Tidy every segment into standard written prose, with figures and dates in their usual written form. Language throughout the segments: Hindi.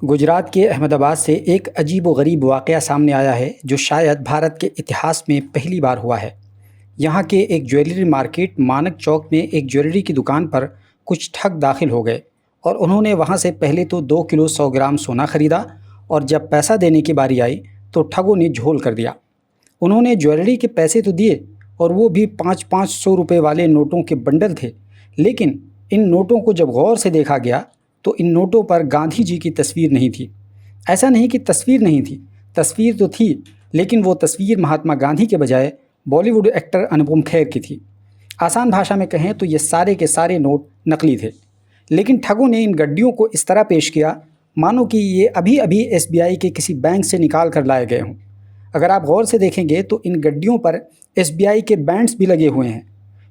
गुजरात के अहमदाबाद से एक अजीब व गरीब वाक़या सामने आया है जो शायद भारत के इतिहास में पहली बार हुआ है। यहाँ के एक ज्वेलरी मार्केट मानक चौक में एक ज्वेलरी की दुकान पर कुछ ठग दाखिल हो गए और उन्होंने वहाँ से पहले तो 2 किलो 100 ग्राम सोना खरीदा और जब पैसा देने की बारी आई तो ठगों ने झोल कर दिया। उन्होंने ज्वेलरी के पैसे तो दिए और वो भी 500 रुपये वाले नोटों के बंडल थे, लेकिन इन नोटों को जब गौर से देखा गया तो इन नोटों पर गांधी जी की तस्वीर नहीं थी। ऐसा नहीं कि तस्वीर नहीं थी, तस्वीर तो थी, लेकिन वो तस्वीर महात्मा गांधी के बजाय बॉलीवुड एक्टर अनुपम खेर की थी। आसान भाषा में कहें तो ये सारे के सारे नोट नकली थे, लेकिन ठगों ने इन गड्डियों को इस तरह पेश किया मानो कि ये अभी अभी एसबीआई के किसी बैंक से निकाल कर लाए गए हों। अगर आप गौर से देखेंगे तो इन गड्डियों पर एसबीआई के बैंड्स भी लगे हुए हैं।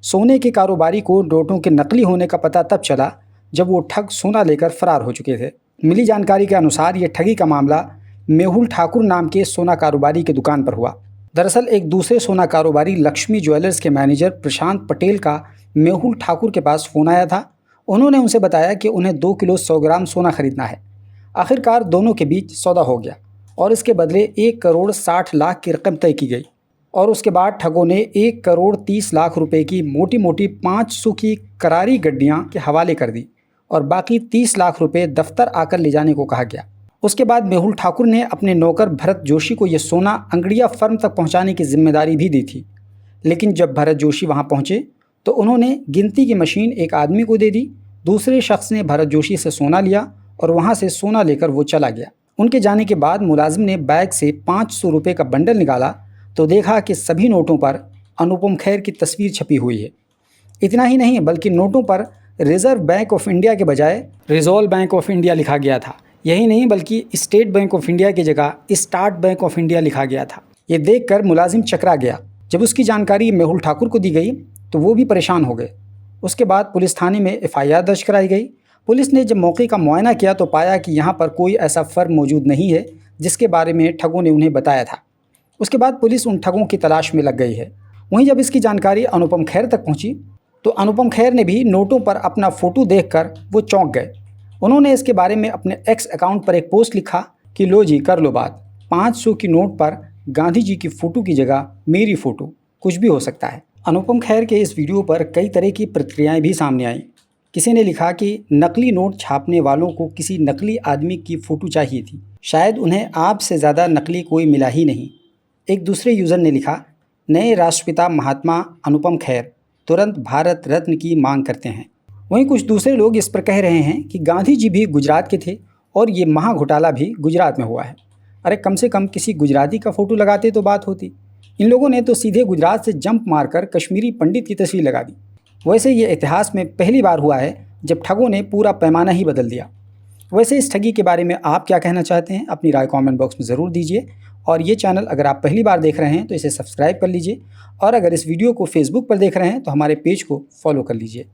सोने के कारोबारी को नोटों के नकली होने का पता तब चला जब वो ठग सोना लेकर फरार हो चुके थे। मिली जानकारी के अनुसार ये ठगी का मामला मेहुल ठाकुर नाम के सोना कारोबारी की दुकान पर हुआ। दरअसल एक दूसरे सोना कारोबारी लक्ष्मी ज्वेलर्स के मैनेजर प्रशांत पटेल का मेहुल ठाकुर के पास फ़ोन आया था। उन्होंने उनसे बताया कि उन्हें 2 किलो 100 ग्राम सोना खरीदना है। आखिरकार दोनों के बीच सौदा हो गया और इसके बदले 1 करोड़ 60 लाख की रकम तय की गई और उसके बाद ठगों ने 1 करोड़ 30 लाख रुपए की मोटी मोटी 500 की करारी गड्डियां के हवाले कर दी और बाकी 30 लाख रुपए दफ्तर आकर ले जाने को कहा गया। उसके बाद मेहुल ठाकुर ने अपने नौकर भरत जोशी को यह सोना अंगड़िया फर्म तक पहुंचाने की जिम्मेदारी भी दी थी, लेकिन जब भरत जोशी वहां पहुंचे तो उन्होंने गिनती की मशीन एक आदमी को दे दी। दूसरे शख्स ने भरत जोशी से सोना लिया और वहां से सोना लेकर वो चला गया। उनके जाने के बाद मुलाजिम ने बैग से 500 रुपये का बंडल निकाला तो देखा कि सभी नोटों पर अनुपम खेर की तस्वीर छपी हुई है। इतना ही नहीं बल्कि नोटों पर रिजर्व बैंक ऑफ इंडिया के बजाय रिजॉल्व बैंक ऑफ इंडिया लिखा गया था। यही नहीं बल्कि स्टेट बैंक ऑफ इंडिया की जगह स्टार्ट बैंक ऑफ इंडिया लिखा गया था। ये देखकर मुलाजिम चकरा गया। जब उसकी जानकारी मेहुल ठाकुर को दी गई तो वो भी परेशान हो गए। उसके बाद पुलिस थाने में एफआईआर दर्ज कराई गई। पुलिस ने जब मौके का मुआयना किया तो पाया कि यहाँ पर कोई ऐसा फर्म मौजूद नहीं है जिसके बारे में ठगों ने उन्हें बताया था। उसके बाद पुलिस उन ठगों की तलाश में लग गई है। वहीं जब इसकी जानकारी अनुपम खेर तक पहुंची तो अनुपम खेर ने भी नोटों पर अपना फ़ोटो देखकर वो चौंक गए। उन्होंने इसके बारे में अपने एक्स अकाउंट पर एक पोस्ट लिखा कि लो जी कर लो बात, 500 की नोट पर गांधी जी की फ़ोटो की जगह मेरी फ़ोटो, कुछ भी हो सकता है। अनुपम खेर के इस वीडियो पर कई तरह की प्रतिक्रियाएँ भी सामने आईं। किसी ने लिखा कि नकली नोट छापने वालों को किसी नकली आदमी की फ़ोटो चाहिए थी, शायद उन्हें आपसे ज़्यादा नकली कोई मिला ही नहीं। एक दूसरे यूज़र ने लिखा, नए राष्ट्रपिता महात्मा अनुपम खेर तुरंत भारत रत्न की मांग करते हैं। वहीं कुछ दूसरे लोग इस पर कह रहे हैं कि गांधी जी भी गुजरात के थे और ये महा घोटाला भी गुजरात में हुआ है। अरे कम से कम किसी गुजराती का फ़ोटो लगाते तो बात होती। इन लोगों ने तो सीधे गुजरात से जंप मारकर कश्मीरी पंडित की तस्वीर लगा दी। वैसे ये इतिहास में पहली बार हुआ है जब ठगों ने पूरा पैमाना ही बदल दिया। वैसे इस ठगी के बारे में आप क्या कहना चाहते हैं, अपनी राय कमेंट बॉक्स में ज़रूर दीजिए। और ये चैनल अगर आप पहली बार देख रहे हैं तो इसे सब्सक्राइब कर लीजिए और अगर इस वीडियो को फेसबुक पर देख रहे हैं तो हमारे पेज को फॉलो कर लीजिए।